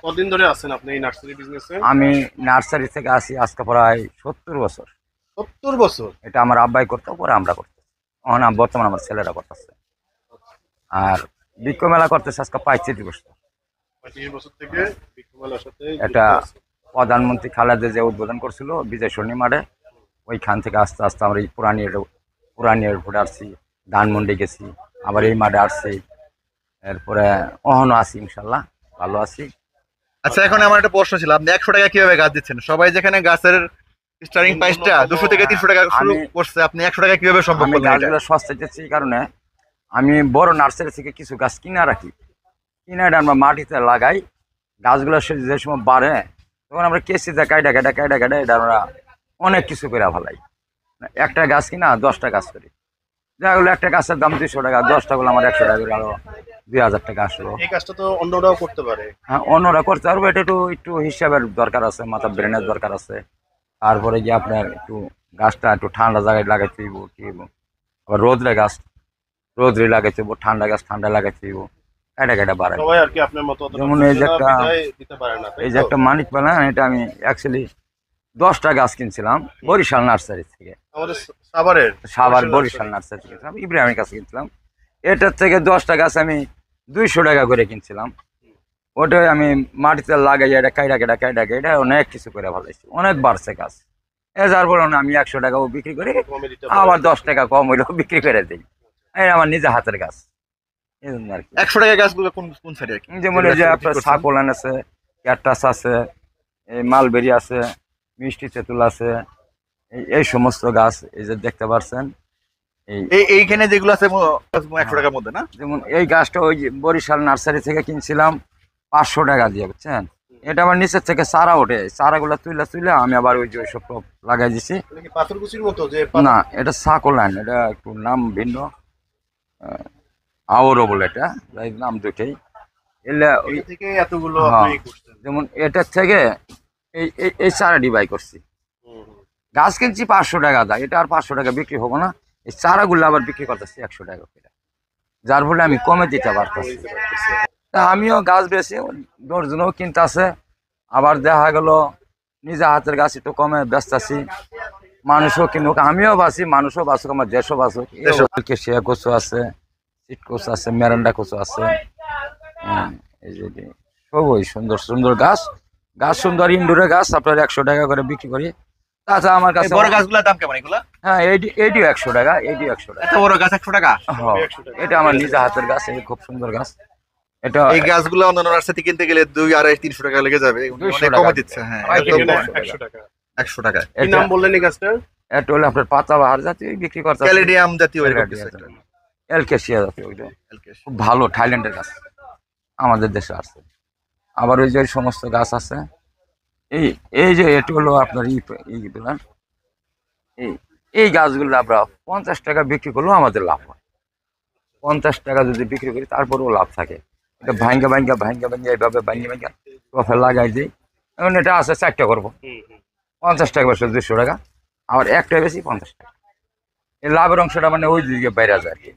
কতদিন ধরে আছেন আপনি এই নার্সারি বিজনেসে? আমি নার্সারি থেকে আসি আজকে প্রায় 70 বছর। 70 বছর? এটা আমার আব্বাই করতো, পরে আমরা করতেছি। এখন বর্তমানে আমার ছেলেরা করতেছে। আর বৃক্ষ মেলা করতেছে আজকে 35 বছর। 35 বছর থেকে বৃক্ষ মেলার সাথে এটা যুক্ত আছেন। প্রধানমন্ত্রী খালেদা যে উদ্বোধন করছিল বিজয় সরণি মাঠে, ওইখান থেকে আস্তে আস্তে আমরা এই পুরানি এয়ারপোর্টে আসছি, ধানমন্ডি গেছি, আবার এই মাঠে আসছি। এরপরে অহনও আছি, ইনশাল্লাহ ভালো আছি। আচ্ছা, এখন আমার একটা প্রশ্ন ছিল, আপনি 100 টাকা কিভাবে গাছ দিচ্ছেন? সবাই যেখানে গাছের স্টার্টিং প্রাইসটা 200 থেকে 300 টাকা শুরু করছে, আপনি 100 টাকা কিভাবে সম্ভব আমি করলেন এটা? গাছগুলো সস্তা দিচ্ছি এই কারণে আমি বড় নার্সারি থেকে কিছু গাছ কিনা রাখি, কিনে এটা আমরা মাটিতে লাগাই। গাছগুলো যে সময় বাড়ে তখন আমরা কেসিতে কাইটা এটা আমরা অনেক কিছু করে ফেলাই। একটা গাছ কিনা 10টা গাছ করি, যেগুলো একটা গাছের দাম 200 টাকা, 10টা গুলো আমার 100 টাকা করে আরো 2000 টাকা আসলো। এই কাজটা তো অন্যরাও করতে পারে। হ্যাঁ, অন্যরা করতে পারবো, এটা একটু একটু হিসাবের দরকার আছে, মাথা ব্রেনের দরকার আছে। তারপরে গিয়ে আপনার একটু গাছটা একটু ঠান্ডা জায়গায় লাগাইতে হইব, কি হইব। আবার রোদ্রে লাগাইতে হইব, ঠান্ডা গাছ ঠান্ডা লাগাইতে হইব, এটা বাড়াই। সবাই আর কি আপনার মতো অতটা যেমন এই যে বুঝে না, একটা বিদায় দিতে পারে না, তাই এই যে তো? একটা মানিক পালা, এটা আমি অ্যাকচুয়ালি 10টা গাছ কিনছিলাম বরিশাল নার্সারি থেকে। আমাদের সাভারের সাভার বরিশাল নার্সারি থেকে কিনছিলাম, ইব্রাহিমের কাছে কিনছিলাম। এটার থেকে 10টা গাছ আমি 200 টাকা করে কিনছিলাম। ওটাই আমি মাটিতে লাগাই, এটা কাইডা অনেক কিছু করে ভালোইছি, অনেক বাড়ছে গাছ। যার ফলে আমি 100 টাকাও বিক্রি করি, কমে দিতে আবার পারে। 10 টাকা কম হইলেও বিক্রি করে দিই। এই আমার নিজে হাতের গাছ, এই জন্য আর কি। 100 টাকা গাছগুলো কোন কোন সাইডে? যেমন এই যে আপনার সাকোলান আছে, ক্যাকটাস আছে, এই মালবেরি আছে, মিষ্টি তেঁতুল আছে, এই সমস্ত গাছ এই যে দেখতে পাচ্ছেন। এইখানে যেগুলো আছে 100 টাকার মধ্যে না? যেমন এই গাছটা ওই যে বরিশাল নার্সারি থেকে কিনছিলাম 500 টাকা দিয়ে, বুঝছেন। এটা আমার নিচের থেকে চারা ওঠে, চারাগুলো তুলে আমি আবার ওই যে ওইসব লাগাই দিছি। এটা কি পাথরকুচির মতো যে না, এটা সাকোলান, এটা একটু নাম ভিন্ন, আওরো বলে, এটা এই নাম দুটোই। এলে ওই এটা থেকে এতগুলো হ্যাঁ, আপনি করছেন। যেমন এটার থেকে এই চারা ডিবাই করছি। হুম, হুম। গাছ কিনছি 500 টাকা দাম, এটা আর 500 টাকা বিক্রি হবো না। এই চারাগুলো আবার বিক্রি করতেছি 100 টাকা করে, যার ফলে আমি কমে দিতে পারতেছি। বুঝতে পারতেছি। তা আমিও গাছ বেশি দশজনও কিনতে আছে, আবার দেখা গেল নিজে হাতের গাছ একটু কমে ব্যস্ত আছি। মানুষও কিনুক, আমিও বাঁচি, মানুষও বাঁচুক, আমার দেশও বাঁচুক। কেশিয়া কচু আছে, চিট কচু আছে, মেরান্ডা কচু আছে। হ্যাঁ, এই যে সবই সুন্দর সুন্দর গাছ, সুন্দর ইনডোরের গাছ আপনার 100 টাকা করে বিক্রি করি। তাছাড়া আমার এই কাছে বড় গাছগুলোর দাম কেমন এগুলা? হ্যাঁ, এইটিও 100 টাকা, এইটিও 100 টাকা। এত বড় গাছ 100 টাকা? হ্যাঁ, এটা আমার নিজে হাতের গাছ, এই খুব সুন্দর গাছ। এটা এই গাছগুলো অন্যান্য নার্সারি কিনতে গেলে 2, 2.5, 300 টাকা লেগে যাবে। উনি 200 অনেক টাকা কমে দিচ্ছে। হ্যাঁ, আর একদম এখানে কম। 100 টাকা। 100 টাকা। কি নাম বললেন এই গাছটা? এটা হলো আপনার পাতাবাহার জাতীয় বিক্রি করতে ক্যালেডিয়াম জাতীয় এরকম ক্যালেডিয়াম কিছু একটা। এলকেশিয়া জাতীয়, ওইটা এলকেশ। খুব ভালো, থাইল্যান্ডের গাছ, আমাদের দেশে আছে। আবার ওই যে ওই সমস্ত গাছ আছে, এই এই যে এটি হলো আপনার এইগুলা, এই এই গাছগুলো আমরা 50 টাকা বিক্রি করলেও আমাদের লাভ হয়। 50 টাকা যদি বিক্রি করি তারপরেও লাভ থাকে। এটা ভাঙ্গা এইভাবে ভাঙ্গা কফে লাগাই দিই। এখন এটা আছে 4টা করবো, হুম, হুম। 50 টাকা বসে 200 টাকা, আবার একটা বেশি 50 টাকা। এই লাভের অংশটা মানে ওই দিকে বাইরে যায় আর কি।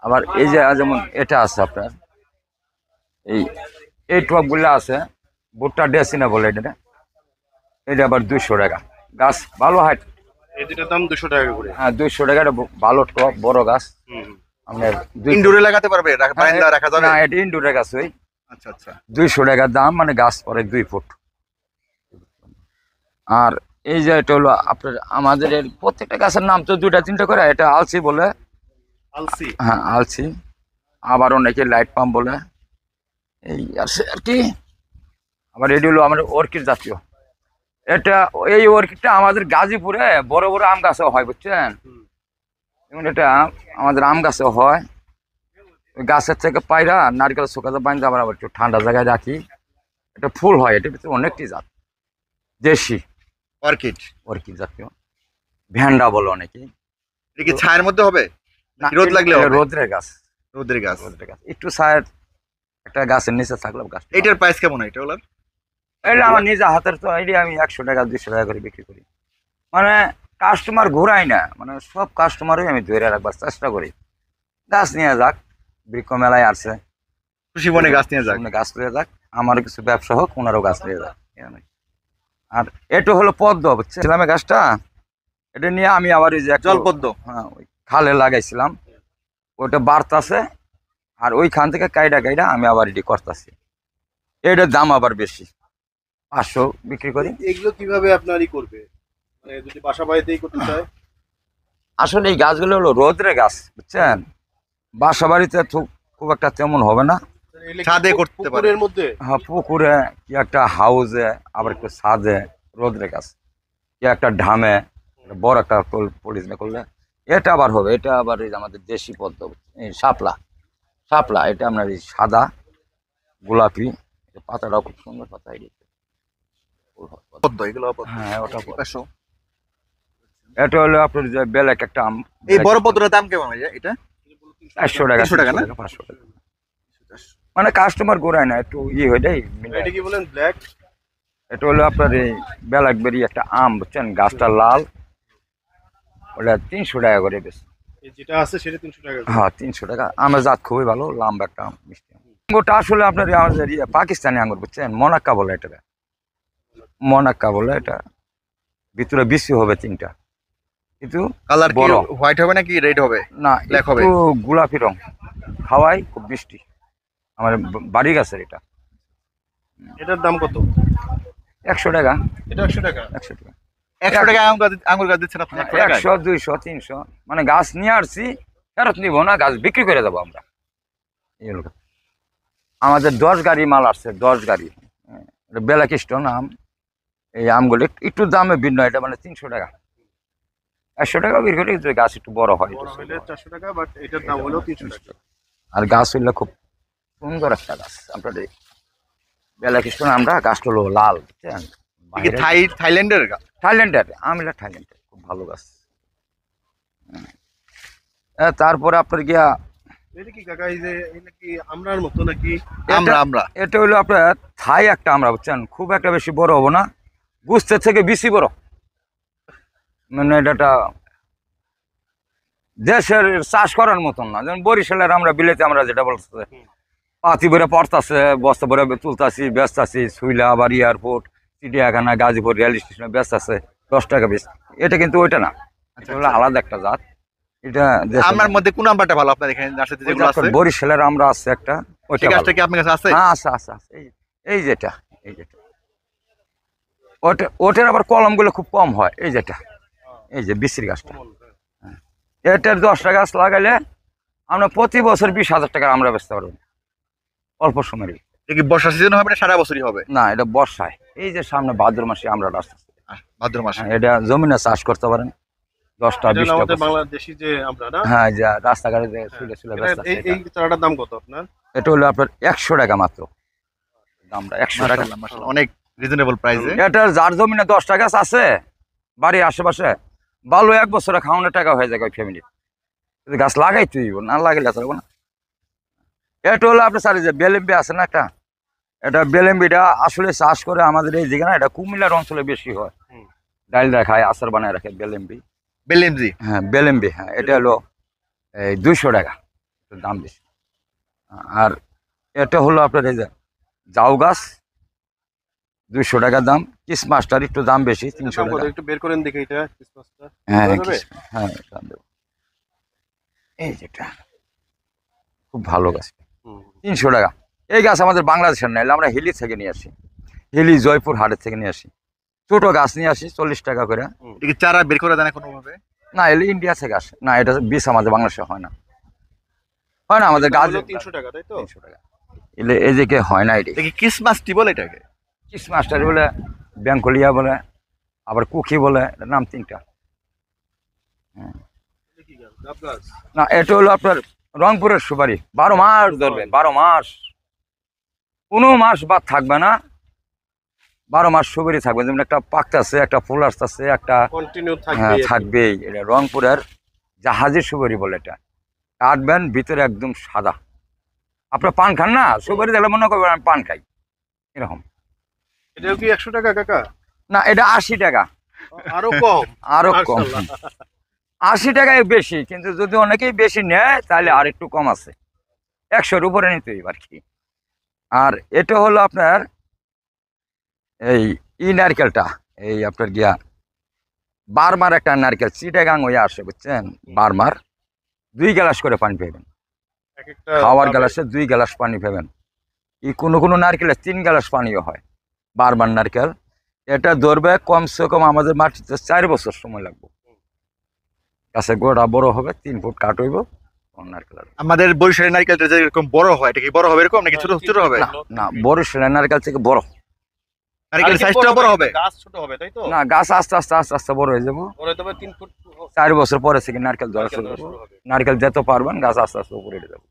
আবার এই যে যেমন এটা আছে আপনার, এই টপগুলো আছে, ভুট্টা ডেসিনা বলে এটা, এটা আবার 200 টাকা। গাছ ভালো হাইট, এই দুটার দাম 200 টাকা করে। হ্যাঁ 200 টাকা, এটা ভালো টপ বড় গাছ। হুম, হুম। আপনার ইনডোরে লাগাতে পারবে? বারান্দা রাখা যাবে? না, এটা ইনডোরের গাছ, ওই আচ্ছা আচ্ছা। 200 টাকা দাম, মানে গাছ পরে 2 ফুট। আর এই যে এটা হলো আপনার আমাদের এর প্রত্যেকটা গাছের নাম তো 2টা 3টা করে। এটা আলসি বলে, আলসি। হ্যাঁ আলসি। আবার অনেকে লাইট পাম্প বলে, এই আছে আর কি। আবার এটি হলো আমাদের অর্কিড জাতীয়। এটা এই অর্কিডটা আমাদের গাজীপুরে বড় বড় আম গাছে হয়, বুঝছেন। হুম। যেমন এটা আমাদের আম গাছে হয়, ওই গাছের থেকে পায়রা নারকেল শুকাতে বাঁধতে আমরা আবার একটু ঠান্ডা জায়গায় রাখি। এটা ফুল হয়, এটার ভিতরে অনেকটি জাত, দেশি অর্কিড। অর্কিড জাতীয়, ভ্যান্ডা বলে অনেকে। এটা কি ছায়ের মধ্যে হবে? না, রোদ লাগলে এটা হবে? রোদ্রের গাছ, রোদের গাছ। রোদ্রের গাছ, একটু ছায়ের একটা গাছের নিচে থাকলে গাছ। এটার প্রাইস কেমন এটা হলো? এটা আমার নিজে হাতের, তো এটা আমি 100 টাকা 200 টাকা করে বিক্রি করি। মানে কাস্টমার ঘুরাই না, মানে সব কাস্টমারই আমি ধরে রাখবার চেষ্টা করি। গাছ নিয়ে যাক, বৃক্ষ মেলায় আসছে, খুশি মনে গাছ নিয়ে যাক। সামনে গাছ নিয়ে যাক, আমার কিছু ব্যবসা হোক, ওনারও গাছ নিয়ে যায়। আর এটা হলো পদ্ম, বুঝছিলাম গাছটা, এটা নিয়ে আমি আবার ওই যে জলপদ্ম। হ্যাঁ ওই খালে লাগাইছিলাম, ওটা বাড়তাছে, আর ওইখান থেকে কাইডা আমি আবার এটি করতেছি। এটার দাম আবার বেশি, 500 বিক্রি করি। এগুলো কিভাবে আপনারই করবে, মানে যদি বাসা বাড়িতেই করতে চায়? আসলে এই গাছগুলো হলো রোদ্রে গাছ, বুঝছেন, বাসা বাড়িতে খুব একটা তেমন হবে না। এগুলো কি ছাদে করতে পারে। পুকুরের মধ্যে? হ্যাঁ, পুকুরে কি একটা হাউজে, আবার একটু ছাদে, রোদ্রে গাছ কি একটা ঢামে, একটা বড় একটা পলিথিনে করলে এটা আবার হবে। এটা আবার এই যে আমাদের দেশি পদ্ম, এই শাপলা, এটা আপনার এই সাদা গোলাপি, পাতাটাও খুব সুন্দর পাতা। পদ্ম, এগুলো পদ্ম। হ্যাঁ ওটা পদ্ম। 500। এটা হলো আপনার যে বেলেক একটা আম, এই বড় পদ্মটার দাম কেমন ভাইয়া এটা? 400 টাকা, 300 টাকা না? 500 টাকা। মানে কাস্টমার গোড়ায় না, একটু হয়ে যায়। এটা কি বলেন, ব্ল্যাক? এটা হলো আপনার এই ব্ল্যাকবেরি একটা আম, বুঝছেন, গাছটা লাল, ওটা 300 টাকা করে বেশ। যেটা আছে সেটা 300 টাকা করে। হ্যাঁ 300 টাকা। আমের জাত খুবই ভালো, লম্বা একটা আম, মিষ্টি আম। আঙ্গুরটা আসলে আপনার আমাদের পাকিস্তানি আঙ্গুর, বুঝছেন, মোনাক্কা বলে এটা, মোনাক্কা বলে এটা। ভিতরে বিসি হবে 3টা, কিন্তু কালার কি বড়। হোয়াইট হবে নাকি রেড হবে? না, ব্ল্যাক হবে। একটু গোলাপি রং, খাওয়াই খুব মিষ্টি। আমার বাড়ি গাছের এটা। এটার দাম কত? 100 টাকা। এটা 100 টাকা। 100 টাকা। 100 টাকা আঙ্গুর গাছ দিচ্ছেন আপনি 100 টাকায়? 100, 200, 300, মানে গাছ নিয়ে আসছি, ফেরত নিব না, গাছ বিক্রি করে দেবো আমরা। এই হলো কথা। আমাদের 10 গাড়ি মাল আসছে, 10 গাড়ি। বেলাকিষ্ট নাম। এই আমগুলো একটু দামে ভিন্ন, এটা মানে 300 টাকা, 100 টাকা বিক্রি করি, কিন্তু গাছ একটু বড় হয়, বড় হলে 400 টাকা, বাট এটার দাম হলো 300 টাকা। আর গাছ হইলে খুব সুন্দর একটা গাছ। আপনার বেলাকিষ্ট নামটা, গাছটা হলো লাল, বুঝছেন, কি থাইল্যান্ডের গাছ? থাইল্যান্ডের আমিলা, থাইল্যান্ডের খুব ভালো গাছ। তারপরে আপনার গিয়া এটা কি কাকা, এই যে এটা কি আমরার মতো নাকি? আমরা এটা হলো আপনার থাই একটা আমরা, বুঝছেন, খুব একটা বেশি বড় হবো না, গুস্তের থেকে বেশি বড়। মানে এটা দেশের চাষ করার মতন না, যেমন বরিশালের আমরা বিলেতে আমরা যেটা বলতে পাতি ভরে পড়তাছে, বস্তা ভরে তুলতাছি, ব্যস্তাছি, সুইলা আবার এয়ারপোর্ট, চিড়িয়াখানা, গাজীপুর রেল স্টেশনে ব্যস্ত আছে, 10 টাকা বেশি। এটা কিন্তু ওইটা না, এটা হলো আলাদা একটা জাত। এটা আমার মধ্যে কোন নাম্বারটা ভালো আপনার এখানে নার্সারিতে যেগুলো আছে? বরিশালের আমরা আছে একটা, ওইটা সেই গাছটা ভালো। কি আপনার কাছে আছে? হ্যাঁ আছে। এই যেটা ওটার আবার কলমগুলো খুব কম হয়। এই এই যে বিসির গাছটা, এটার 10টা গাছ লাগাইলে আমরা প্রতি বছর 20,000 টাকা আমরা বেচতে পারবো, অল্প সময়ের। এটা কি বর্ষা সিজন হবে না সারা বছরই হবে? না, এটা বর্ষায়, এই যে সামনে ভাদ্র মাসে আমরা রাস্তা, ভাদ্র মাসে। এটা জমিনে চাষ করতে পারেন, 10টা এটা হলো 20টা। আমাদের বাংলাদেশি যে আমরা না? হ্যাঁ, যা রাস্তাঘাটে চুলে এই চারাটার দাম কত আপনার? এটা হলো আপনার 100 টাকা মাত্র, দামটা 100 টাকা। মাশাআল্লাহ, মাশাআল্লাহ, অনেক রিজনেবল প্রাইসে। এটার যার জমিনে 10টা গাছ আছে বাড়ির আশেপাশে, ভালো 1 বছরে খাওয়ানোর টাকা হয়ে যায় ওই ফ্যামিলি। গাছ লাগাই তুই, না লাগাইলে চলবো না। এটা হলো আপনার স্যার যে বেলেম্বি আছে না একটা, এটা বেলেম্বিটা আসলে চাষ করে আমাদের এই দিকে না, এটা কুমিল্লার অঞ্চলে বেশি হয়। ডাইল রাখায়, আচার বানায় রাখে বেলেম্বি। বেলেমজি। হ্যাঁ বেলেম্বি, হ্যাঁ এটা হলো এই 200 টাকা, দাম বেশি। আর এটা হলো আপনার এই যে জাউ গাছ, 200 টাকা দাম। কিসমাসটার একটু দাম বেশি, 300 দাম কত টাকা। একটু বের করেন দেখি এটা ক্রিসমাসটা। হ্যাঁ হয়ে যাবে? হ্যাঁ দাম দেবো। এই যেটা খুব ভালো গাছ, 300 টাকা। এই গাছ আমাদের বাংলাদেশের না, এলে আমরা হিলি থেকে নিয়ে আসি, হিলি জয়পুর হাটের থেকে নিয়ে আসি। ছোট গাছ নিয়ে আসি 40 টাকা করে। এটা কি চারা বের করে দেন কোনো ভাবে? না, এলে ইন্ডিয়া থেকে আসে না, এটা বীজ আমাদের বাংলাদেশে হয় না, আমাদের গাছ। 300 টাকা, তাই তো? 300 টাকা এলে এই যে হয় না। এটি এটা কি ক্রিসমাস টি বলে এটাকে? কিসমাস্টার বলে, বেঙ্কলিয়া বলে, আবার কুকি বলে, এটার নাম 3টা। এটা কি গাছ? ডাব গাছ? না, এটা হলো আপনার রংপুরের সুপারি, 12 মাস ধরবে, 12 মাস, কোনো মাস বাদ থাকবে না, 12 মাস সুপারি থাকবে। যেমন একটা পাকতেছে, একটা ফুল আসতেছে, একটা কন্টিনিউ হ্যাঁ থাকবে। থাকবেই। এটা রংপুরের জাহাজের সুপারি বলে, এটা কাটবেন ভিতরে একদম সাদা। আপনার পান খান না, সুপারি দেখলে মনে করবেন আমি পান খাই, এরকম। এটাও কি 100 টাকা কাকা? না, এটা 80 টাকা, আরো কম? আরো কম। মাশাআল্লাহ। 80 টাকায় বেশি, কিন্তু যদি অনেকেই বেশি নেয় তাহলে আর একটু কম আছে, 100-র উপরে নিতে হইব আর কি। আর এটা হলো আপনার এই নারকেলটা, এই আপনার গিয়া বারমার একটা নারকেল চিটাগাং হয়ে আসে, বুঝছেন? বারমার 2 গ্লাস করে পানি পাবেন, এক একটা খাওয়ার দামে। গ্লাসে 2 গ্লাস পানি পাবেন। কোনো কোনো নারকেলে 3 গ্লাস পানিও হয়, বারবার নারকেল। এটা ধরবে কমসে কম আমাদের মাটিতে 4 বছর সময় লাগবে। গাছে গোড়া বড় হবে, 3 ফুট কাট হইব নারকেল। আমাদের বরিশালের নারকেলটা যেরকম বড় হয়, এটা কি বড় হবে এরকম নাকি ছোট ছোট হবে? না না, বরিশালের নারকেল থেকে বড়। নারকেলের সাইজটা বড় হবে? গাছ ছোট হবে তাই তো? না, গাছ আস্তে আস্তে আস্তে আস্তে বড় হয়ে যাবো। ওরে তবে 3 ফুট 4 বছর পরে থেকে নারকেল ধরা নারকেল শুরু ধরা করবো। শুরু হবে। নারকেল যেতে পারবেন, গাছ আস্তে আস্তে উপরে উঠে যাবে।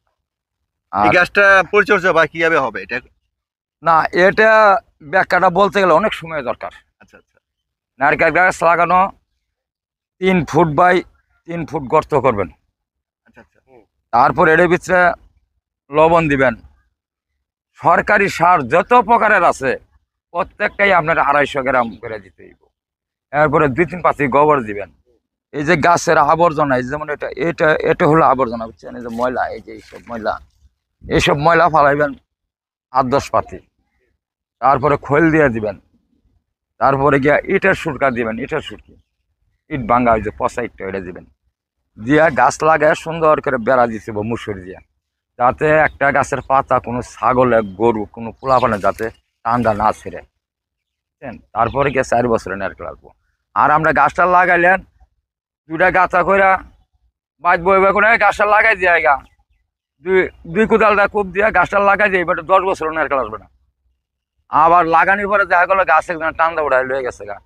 এই আর গাছটা পরিচর্যা বা কিভাবে হবে এটা? না, এটা ব্যাখ্যাটা বলতে গেলে অনেক সময় দরকার। আচ্ছা আচ্ছা নারকেল গাছ লাগানো 3 ফুট বাই 3 ফুট গর্ত করবেন, আচ্ছা আচ্ছা। তারপর এর ভিতরে লবণ দিবেন। সরকারি সার যত প্রকারের আছে প্রত্যেকটাই আপনার 250 গ্রাম করে দিতে হইব। এরপরে 2-3 পাতি গোবর দিবেন। এই যে গাছের আবর্জনা, এই যেমন এটা এটা এটা হলো আবর্জনা, বুঝছেন? এই যে ময়লা, এই যে এইসব ময়লা ফালাইবেন 8-10 পাতি। তারপরে খোল দিয়ে দিবেন। তারপরে গিয়া ইটের সুরকা দিবেন, ইটের সুরকি, ইট ভাঙ্গা, ওই যে পচা ইটটা এটা দিবেন। দিয়া গাছ লাগায় সুন্দর করে বেড়া দিতে হবে মুসুর দিয়া, যাতে একটা গাছের পাতা কোনো ছাগলে গরু কোনো পোলাপানে যাতে ঠান্ডা না ছেড়ে, বুঝছেন? তারপরে গিয়ে 4 বছরে নারকেল আসবো। আর আমরা গাছটা লাগাইলেন 2টা গাছা করে বাদ বইবে করে গাছটা লাগাই দিয়ে গা, দুই কোদালটা কূপ দিয়ে গাছটা লাগাই দিয়ে এবার 10 বছর নারকেল আসবে না। আবার লাগানোর পরে দেখা গেলো গাছ একদম টান্দা উড়াই লয়ে গেছে গা,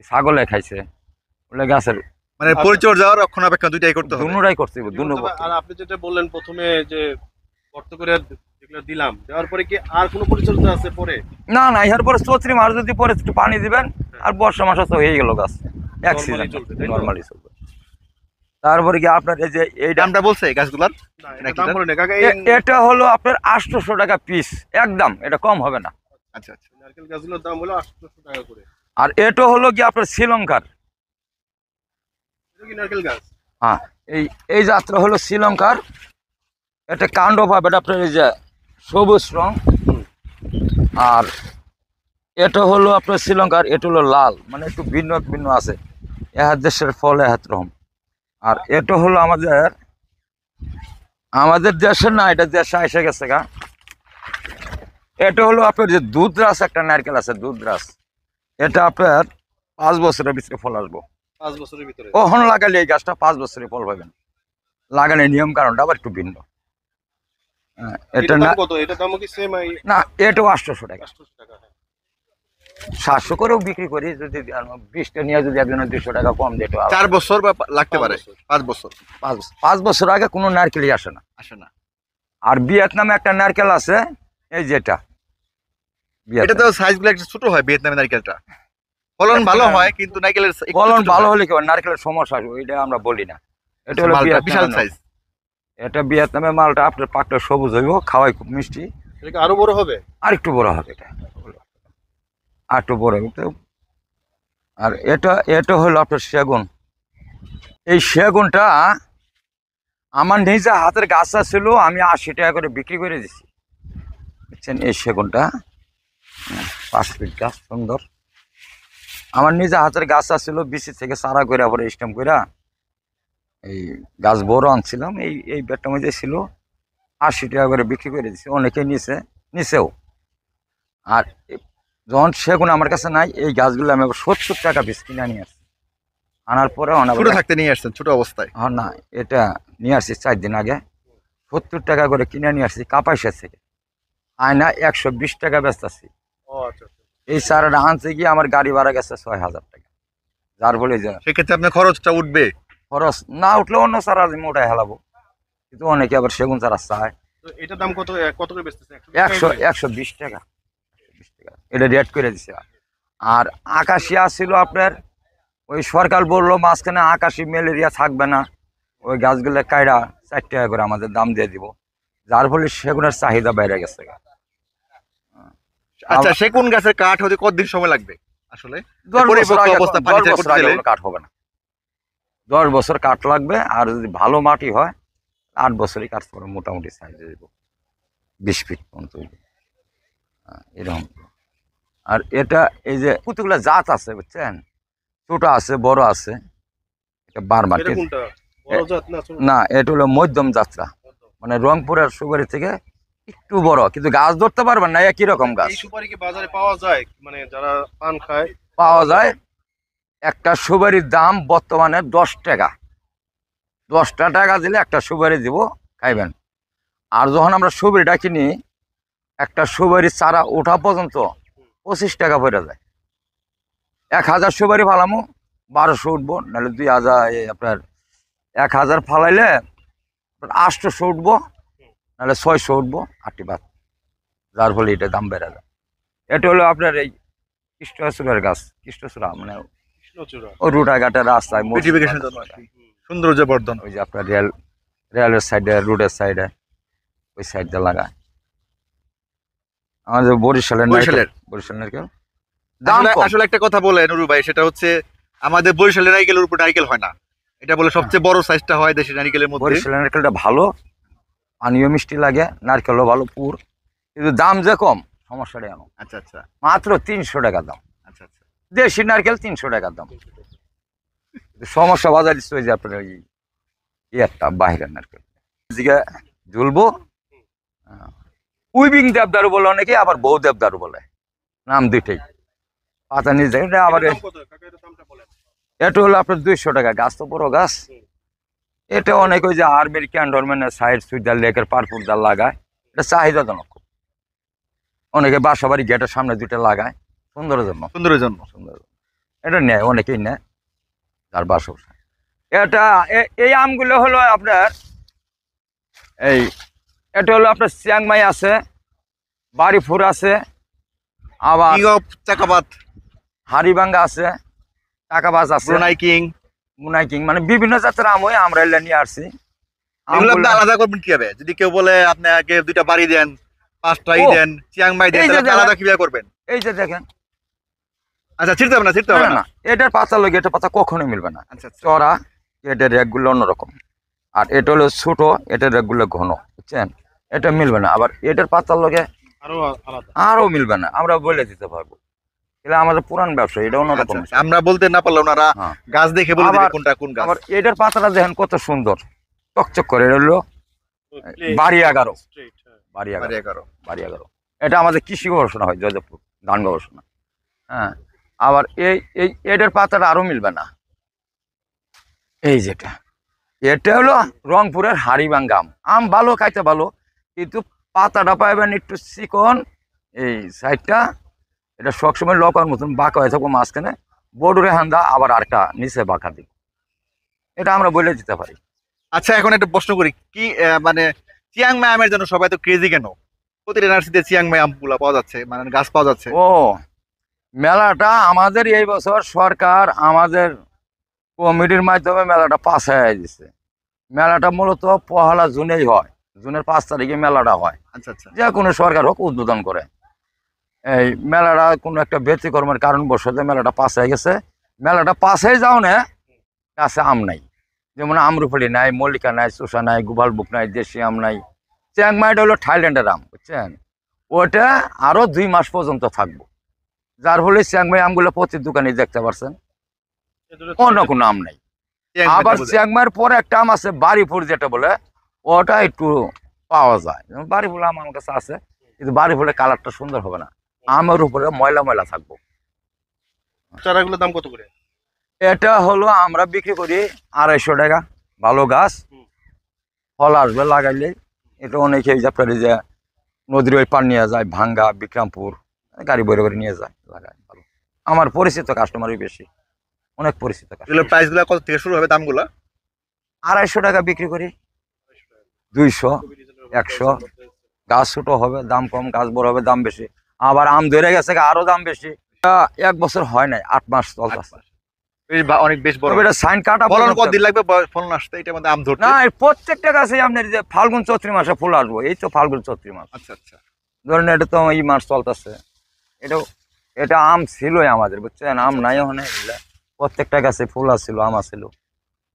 ছাগলে খাইছে বলে গাছের মানে আচ্ছা। পরিচর্যা আর রক্ষণাবেক্ষণ দুইটাই করতে হবে। দুনুরাই করতে হবে, দুনু তবে আর আপনি যেটা বললেন প্রথমে যে গর্ত করে যেগুলো দিলাম, দেওয়ার পরে কি আর কোনো পরিচর্যা আছে পরে? না না, এর পরে চৈত্রি মাস যদি পরে একটু পানি দিবেন, আর বর্ষা মাসে তো হয়ে গেল গাছ এক Normally সিজন চলবে, তাই তো? নর্মালি চলবে। তারপরে কি আপনার এই যে এই দামটা বলছে এই গাছগুলার? না, এটা এটা কি দাম দাম? বলে না কাকা। এটা হলো আপনার 800 টাকা পিস, একদম, এটা কম হবে না। আচ্ছা আচ্ছা। নারকেল গাছগুলোর দাম হলো 800 টাকা করে। আর এটা হলো কি আপনার শ্রীলঙ্কার, এটা কি নারকেল গাছ? হ্যাঁ, এই যাত্রা হলো শ্রীলঙ্কার। এটা কাণ্ড পাবেন আপনার এই যে সবুজ রং। আর এটা হলো আপনার শ্রীলঙ্কার, এটা হলো লাল, মানে একটু ভিন্ন ভিন্ন আছে। এহার দেশের ফল এহাত রকম। আর এটা হলো আমাদের দেশের না, এটা দেশে এসে গেছে গা। এটা হলো আপনার যে দুধরাস একটা নারকেল আছে, দুধরাস। এটা আপনার 5 বছরের ভিতরে ফল আসবো। 5 বছরের ভিতরে। কখন লাগালে এই গাছটা 5 বছরে ফল পাবেন। লাগানোর নিয়ম কারণটা আবার একটু ভিন্ন। হ্যাঁ, এটা এটার না দাম কত? এটার দামও কি সেম? না, এটাও 800 টাকা। 800 টাকা। হ্যাঁ। 700 করেও বিক্রি করি, যদি 20টা নিয়ে যদি একজনের 200 টাকা কম দিত। 4 বছর বা লাগতে 5 পারে। বছর। 5 বছর 5 বছর আগে কোনো নারকেলই আসে না। আসে না। আর ভিয়েতনামে একটা নারকেল আছে, এই যেটা এটা তো সাইজগুলো একটু ছোট হয় ভিয়েতনামের নারকেলটা। ফলন ভালো হয় কিন্তু নারকেলের একটু ফলন ছোট ভালো হয়। হলে কি হয়, নারকেলের সমস্যা আছে, ওইটা আমরা বলি না। এটা হলো মালটা বিশাল ভিয়েতনামের সাইজ। এটা ভিয়েতনামের মালটা, আপনার পাকটা সবুজ হইব, খাওয়াই খুব মিষ্টি। এটা কি আরো বড় হবে? আর একটু বড় হবে এটা, আর একটু বড় হবে। আর এটা হলো আপনার সেগুন। এই সেগুনটা আমার নিজে হাতের গাছ ছিল, আমি 80 টাকা করে বিক্রি করে দিছি, বুঝছেন? এই সেগুনটা 5 ফিট গাছ, সুন্দর। আমার নিজে হাতের গাছ ছিল, বিসি থেকে চারা করে পরে স্টেম করে এই গাছ বড় আনছিলাম। এই বেডটার মধ্যে ছিল, 80 টাকা করে বিক্রি করে দিছি, অনেকে নিছেও। আর যখন সেগুন আমার কাছে নাই, এই গাছগুলো আমি 70 টাকা পিস কিনে নিয়ে আসছি। আনার পরে ছোট থাকতে নিয়ে আসছেন, ছোট অবস্থায়। হ্যাঁ, না, এটা নিয়ে আসছি 4 দিন আগে। 70 টাকা করে কিনে নিয়ে আসছি কাপাইশা থেকে। আয়না 120 টাকা ব্যস্ত আছি। ও আচ্ছা আচ্ছা। এই চারাটা আনতে গিয়ে আমার গাড়ি ভাড়া গেছে 6000 টাকা। যার ফলে যে সেক্ষেত্রে আপনার খরচটা উঠবে। খরচ না উঠলে অন্য চারা আমি ওটাই হেলাবো, কিন্তু অনেকে আবার সেগুন চারা চায়। তো এটার দাম কত কত করে বেচতেছে? 120 টাকা। 120 টাকা এটা রেট করে দিছে। আর আকাশিয়া ছিল আপনার, ওই সরকার বললো মাঝখানে আকাশি ম্যালেরিয়া থাকবে না, ওই গাছগুলো কায়রা 4 টাকা করে আমাদের দাম দিয়ে দিব, যার ফলে সেগুনের চাহিদা বেড়ে গেছে। আচ্ছা, সেগুন গাছের কাঠ হতে কতদিন সময় লাগবে আসলে? 10 বছর পরিপক্ক আগে অবস্থা 10 পানিতে বছর করতে আগে গেলে? কোনো কাঠ হবে না। 10 বছর কাঠ লাগবে। আর যদি ভালো মাটি হয় 8 বছরই কাঠ করে মোটামুটি সাইজ হইব, 20 ফিট পর্যন্ত হইব। এরকম। আর এটা এই যে কতগুলো জাত আছে বুঝছেন, ছোট আছে বড় আছে, এটা বারবার এটা কোনটা বড় জাত না ছোট? না, এটা হলো মধ্যম যাত্রা, মানে রংপুরের সুপারি থেকে একটু বড়, কিন্তু গাছ ধরতে পারবেন না, একই রকম গাছ। এই সুপারি কি বাজারে পাওয়া যায়, মানে যারা পান খায়? পাওয়া যায়। একটা সুপারির দাম বর্তমানে 10 টাকা। 10টা টাকা দিলে একটা সুপারি দিব, খাইবেন। আর যখন আমরা সুপারিটা কিনি, একটা সুপারি চারা ওঠা পর্যন্ত 25 টাকা পড়ে যায়। 1000 সুপারি ফালামো 1200 উঠবো, নাহলে 2000, আপনার 1000 ফালাইলে 800 উঠবো, নাহলে 600 উঠবো, 8টি বাদ। যার ফলে এটা দাম বেড়ে যায়। এটা হলো আপনার এই কৃষ্ণচূড়ার গাছ, কৃষ্ণচূড়া মানে কৃষ্ণচূড়া। ও রুটাঘাটের রাস্তায় বিউটিফিকেশনের জন্য আর কি, সৌন্দর্য বর্ধন। ওই যে আপনার রেলের সাইডে, রোডের সাইডে, ওই সাইড দিয়ে লাগায়। আমাদের বরিশালের বরিশালের? বরিশাল নারকেল দাম আসলে কম। আসলে একটা কথা বলে নুরু ভাই, সেটা হচ্ছে আমাদের বরিশালের নারিকেলের উপর নারিকেল হয় না, এটা বলে সবচেয়ে বড় সাইজটা হয় দেশি নারিকেলের মধ্যে। বরিশালের নারকেলটা ভালো, পানীয় মিষ্টি লাগে, নারকেলও ভালো পুর, কিন্তু দাম যে কম, সমস্যাটা এমন। আচ্ছা আচ্ছা মাত্র 300 টাকা দাম। আচ্ছা আচ্ছা। দেশি নারকেল 300 টাকা দাম। কিন্তু সমস্যা বাজার দিচ্ছে ওই যে আপনার ওই একটা বাহিরের নারকেল দিকে ঝুলবো। উইবিং দেবদারু বলে অনেকে, আবার বউ দেবদারু বলে, নাম দুইটাই। পাতা নিয়ে যায় এটা। আবার এটার দাম কত কাকা, এটার দামটা বলেন? এটা হলো আপনার 200 টাকা। গাছ তো বড় গাছ। এটা অনেক ওই যে আর্মির ক্যান্টনমেন্টের সাইড সুইদার লেকের পারপুর জাল লাগায়, এটা চাহিদাজনক। অনেকে বাসা বাড়ি গেটের সামনে দুইটা লাগায় সুন্দরের জন্য। সুন্দরের জন্য। সুন্দর, এটা নেয় অনেকেই নেয় তার বাসা। এটা এই আমগুলো হলো আপনার এই, এটা হলো আপনার চিয়াংমাই আছে, বাড়িফুর আছে, আবার কিং অফ চাকাপাত, হাড়িভাঙ্গা আছে, টাকাবাজ আছে, ব্রুনাই কিং, মুনাই কিং, মানে বিভিন্ন জাতের আম হয়। আমরা এগুলো নিয়ে আসছি। এগুলো আপনি আমগুলো- আলাদা করবেন কিভাবে? যদি কেউ বলে আপনি আগে 2টা বাড়ি দেন, 5টাই ও, দেন, চিয়াংমাই দেন, এই যে তাহলে আপনি দেখেন। আলাদা কিভাবে করবেন? এই যে দেখেন, আচ্ছা, ছিড়তে হবে না, ছিড়তে হবে না না। না, এটার পাতা লোক, এটার পাতা কখনোই মিলবে না। আচ্ছা আচ্ছা চড়া, এটার রেকগুলো অন্যরকম। আর এটা হলো ছোট, এটার রেকগুলো ঘন, বুঝছেন? এটা মিলবে না। আবার এটার পাতার লগে আরো আলাদা। আরও মিলবে না, আমরা বলে দিতে পারবো। এটা আমাদের পুরান ব্যবসা, এটা অন্যরকম। আচ্ছা, আমরা বলতে না পারলে ওনারা হ্যাঁ। গাছ দেখে বলে দিবে আবার- কোনটা কোন গাছ। আবার এটার পাতাটা দেখেন কত সুন্দর, চকচক করে। এটা হলো বাড়ি 11, Straight, হ্যাঁ। বাড়ি বাড়ি 11, 11। বাড়ি 11। এটা আমাদের কৃষি গবেষণা হয়, জয়দেবপুর ধান গবেষণা। হ্যাঁ। আবার এটার পাতাটা আরো মিলবে না। এই যেটা, এটা হলো রংপুরের হাড়িভাঙ্গা আম। আম ভালো, খাইতে ভালো, কিন্তু পাতাটা পাইবেন একটু চিকন, এই সাইডটা। এটা সবসময় লকার মতন বাঁকা হয়ে থাকবো মাঝখানে, বড়ুরে হান্দা, আবার আরেকটা নিচে বাঁকা দিক। এটা আমরা বলে দিতে পারি। আচ্ছা, এখন একটা প্রশ্ন করি, কি মানে চিয়াংমাই আমের জন্য সবাই তো ক্রেজি কেন? প্রতিটা নার্সারিতে চিয়াংমাই আমগুলা পাওয়া যাচ্ছে, মানে গাছ পাওয়া যাচ্ছে। ও, মেলাটা আমাদের এই বছর সরকার আমাদের কমিটির মাধ্যমে মেলাটা পাস হয়ে দিচ্ছে। মেলাটা মূলত 1 জুনেই হয়, জুনের 5 তারিখে মেলাটা হয়। আচ্ছা আচ্ছা যে কোনো সরকার হোক উদ্বোধন করে। এই মেলাটা কোনো একটা ব্যতিক্রমের কারণবশত মেলাটা পাস হয়ে গেছে। মেলাটা পাস হয়ে যাও না, গাছে আম নাই। যেমন আমরুফলি নাই, মল্লিকা নাই, চুষা নাই, গোপালভোগ নাই, দেশি আম নাই। চিয়াংমাইটা হলো থাইল্যান্ডের আম, বুঝছেন? ওটা আরো 2 মাস পর্যন্ত থাকবো, যার ফলে চিয়াংমাই আমগুলো প্রতি দোকানে দেখতে পারছেন, অন্য কোনো আম নাই। চিয়াংমাইটা আবার বোঝায়। চিয়াংমাইয়ের পরে একটা আম আছে বাড়িপুর, যেটা বলে, ওটা একটু পাওয়া যায়। যেমন বাড়িপুর আম আমার কাছে আছে, কিন্তু বাড়িপুরের কালারটা সুন্দর হবে না, আমের উপরে ময়লা ময়লা থাকবো। চারাগুলোর দাম কত করে? এটা হলো আমরা বিক্রি করি 250 টাকা। ভালো গাছ, ফল আসবে লাগাইলে। এটা অনেকে এই যে আপনার এই যে নদীর ওই পার নিয়ে যায়, ভাঙ্গা, বিক্রমপুর, গাড়ি বইরে করে নিয়ে যায়, লাগায়। ভালো, আমার পরিচিত কাস্টমারই বেশি, অনেক পরিচিত এগুলো কাস্টমার। প্রাইস গুলা কত থেকে শুরু হবে দামগুলা? 250 টাকা বিক্রি করি, 200, 100। গাছ ছোট হবে দাম কম, গাছ বড় হবে দাম বেশি। আবার আম ধরে গেছে আরো দাম বেশি। 1 বছর হয় নাই, 8 মাস চলতেছে। অনেক বেশ বড়। তবে এটা সাইন কাটা ফলন পর্যন্ত- কতদিন লাগবে ফলন আসতে এটার মধ্যে আম ধরতে? না, এই প্রত্যেকটা গাছে আপনার যে ফাল্গুন চৈত্র মাসে ফুল আসবো। এই তো ফাল্গুন চৈত্র মাস, আচ্ছা আচ্ছা ধরেন এটা তো এই মাস চলতেছে। এটা আম ছিলই আমাদের, বুঝছেন? আম নাই ওখানে, প্রত্যেকটা গাছে ফুল আসছিল, আম আসছিল।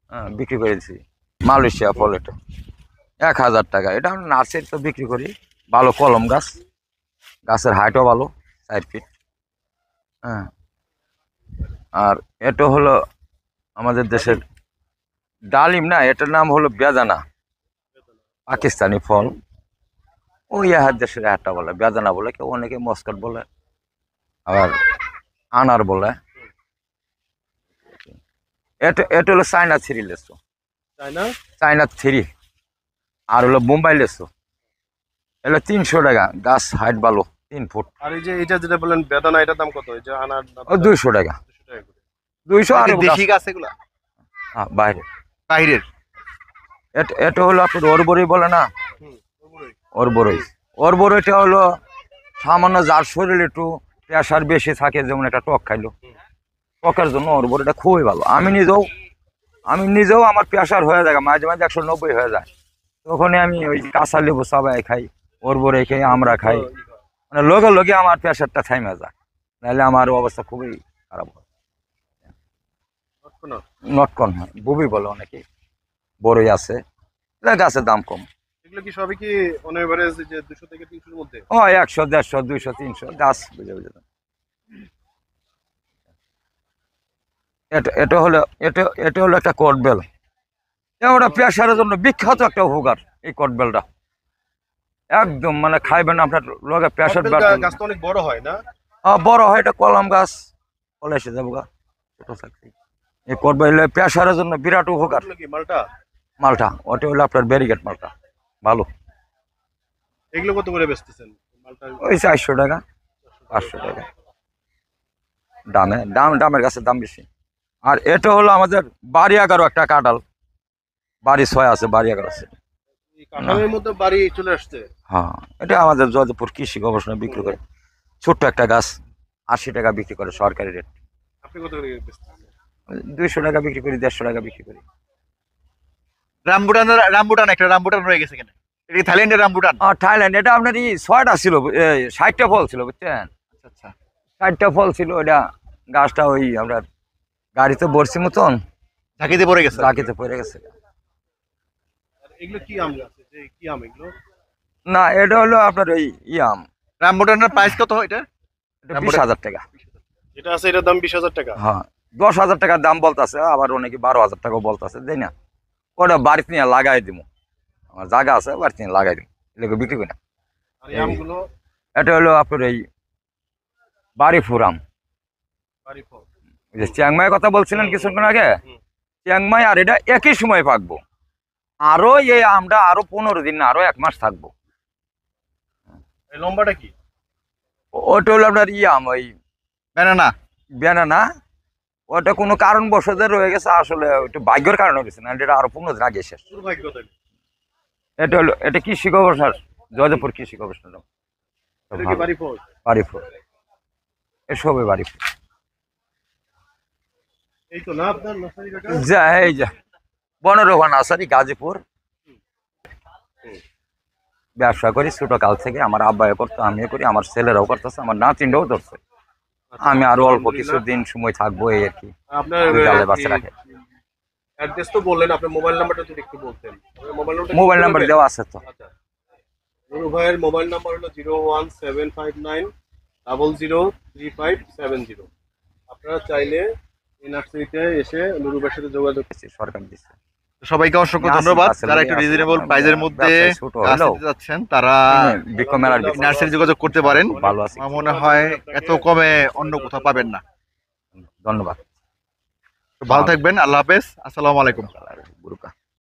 হ্যাঁ, বিক্রি করেছি। মালয়েশিয়া ফল, এটা 1000 টাকা। এটা আমরা নার্সারি তো বিক্রি করি, ভালো কলম গাছ। গাছের হাইটও ভালো 4 ফিট। হ্যাঁ, আর এটা হলো আমাদের দেশের ডালিম না, এটার নাম হলো বেদানা, পাকিস্তানি ফল। ওই দেশের একটা বলে বেদানা বলে, কেউ অনেকে মস্কট বলে, আবার আনার বলে। এটা হলো চায়না 3 লেসু, তাই না? চায়না 3। আর হলো বোম্বাই লেসু, এগুলো 300 টাকা, গাছ হাইট ভালো 3 ফুট। আর এই যে এটা যেটা বলেন বেদানা, এটার দাম কত? এই যে আনার দাম ও 200 টাকা, 200 টাকা করে। 200। আর দেশি গাছ এগুলা বাইরে বাইরের? এটা হলো আপনার ওরবরই বলে না, হুম, ওগুলোই। ওরবরইটা হলো সামান্য যার শরীরে একটু প্রেশার বেশি থাকে, যেমন একটা টক খাইলো, টকের জন্য ওরবরইটা খুবই ভালো। আমি নিজেও আমার প্রেশার হয়ে যায়, মাঝে মাঝে 190 হয়ে যায়, তখন আমি ওই কাঁচা লেবু চাবাই খাই, ওরবরই খাই, আমরা খাই, মানে লগে লগে আমার প্রেশারটা থাইমা যায়, নাহলে আমার অবস্থা খুবই খারাপ হয়। না, নটকন হয়, বুবি বলে অনেকে, বড়ই আছে, এটা গাছের দাম কম। এগুলো কি সবই কি অন এভারেজ যে 200 থেকে 300 এর মধ্যে? ও 100, 150, 200, 300 গাছ বুঝে বুঝে দাম। এটা হলো একটা কটবেল, ওটা প্রেশারের জন্য বিখ্যাত একটা উপকার। এই কটবেলটা একদম মানে খাইবেন আপনার লগে প্রেশার গাছ তো অনেক বড় হয় না? বড় হয়, এটা কলম গাছ, কলে এসে যাবো গা, ছোট থাকতে। এই কটবেল প্রেশারের জন্য বিরাট উপকার। এগুলো কি মালটা? মালটা ওটা হলো আপনার ব্যারিকেড মালটা, ভালো। এগুলো কত করে বেচতেছেন মালটা? ওই 400 টাকা, 500 টাকা দামের গাছের দাম বেশি। আর এটা হলো আমাদের বাড়ি 11 একটা কাঁঠাল, বাড়ি 6 আছে, বাড়ি 11 আছে। এই কাঁঠালের মধ্যে বাড়ি চলে আসছে। হ্যাঁ, এটা আমাদের যোধপুর কৃষি গবেষণা বিক্রি করে, ছোট্ট একটা গাছ 80 টাকা বিক্রি করে সরকারি রেট। আপনি কত করে বেচতেছেন? 200 টাকা বিক্রি করি, 150 টাকা বিক্রি করি। রামবুটান একটা রামবুটান রয়ে গেছে কেন? এটা কি থাইল্যান্ডের রামবুটান? আর থাইল্যান্ড, এটা আপনার 6টা ছিল, 60টা ফল ছিল, বুঝছেন? আচ্ছা, 60টা ফল ছিল। ওটা গাছটা ওই আপনার গাড়িতে বর্ষি মতন ঝাঁকিতে পড়ে গেছে। চাকিতে পড়ে গেছে। আর এগুলো কি আম গাছ? যে কি আম এগুলো? না, এটা হলো আপনার ওই আম, রামবুটানের প্রাইস কত এটা? এটা 20,000 টাকা। এটা আছে, এটার দাম 20,000 টাকা। হ্যাঁ, 10,000 টাকার দাম বলতেছে, আবার অনেকে 12,000 টাকাও বলতেছে, তাই না? ওটা বাড়িতে নিয়ে লাগাই দিব, আমার জায়গা আছে, বাড়িতে নিয়ে লাগাই দিব, এগুলো বিক্রি করি না। আর এই আমগুলো এটা হলো আপনার এই বাড়ি ফুরাম, বাড়ি ফল। ওই যে চিয়াংমাইয়ের কথা বলছিলেন কিছুক্ষণ আগে, হুম। চিয়াংমাই আর এটা একই সময় পাকবো, আরো এই আমরা আরো 15 দিন না, আরো 1 মাস থাকবো। এই লম্বাটা কি? ওটা হলো আপনার আম, ওই ব্যানানা। বেনানা। ওটা কোনো কারণবশত রয়ে গেছে, আসলে একটু ভাগ্যের কারণে হয়েছে, না এটা আরো 15 দিন আগে শেষ। দুর্ভাগ্য তাই। এটা হলো, এটা কৃষি গবেষণার, যোধপুর কৃষি গবেষণা, এটা কি বাড়ি ফল? বাড়ি ফুল, এসবই বাড়ি ফুল। এই তো না আপনার নার্সারি কাকা? যা এই যা বনরোহা নার্সারি, গাজীপুর। ব্যবসা করি ছোট কাল থেকে, আমার আব্বাও করতো, আমিও করি, আমার ছেলেরাও করতেছে, আমার নাতিনটাও ধরছে। আমি আরো অল্প কিছুদিন সময় থাকবো, এই আর কি। আপনার বিকালে বাচ্চা রাখে। অ্যাড্রেস তো বললেন, আপনার মোবাইল নাম্বারটা যদি একটু বলতেন। মোবাইল নাম্বার দেওয়া আছে তো। আচ্ছা, নুরু ভাইয়ের মোবাইল নাম্বার হলো 01759003570। আপনারা চাইলে এই নার্সারিতে এসে নুরু ভাইয়ের সাথে যোগাযোগ। সরকার দিচ্ছে। সবাইকে অসংখ্য আছে, ধন্যবাদ। আছে, যারা একটু আছে, রিজনেবল আছে, প্রাইসের মধ্যে ব্যবসায় ছোট গাছ হলেও নিতে যাচ্ছেন তারা বৃক্ষ মেলার দিকে নার্সারি যোগাযোগ করতে পারেন। ভালো আছে। আমার মনে হয় এত কমে অন্য কোথাও পাবেন না। ধন্যবাদ। ভালো থাকবেন, আল্লাহ হাফেজ, আসসালামু আলাইকুম। গুরুকা।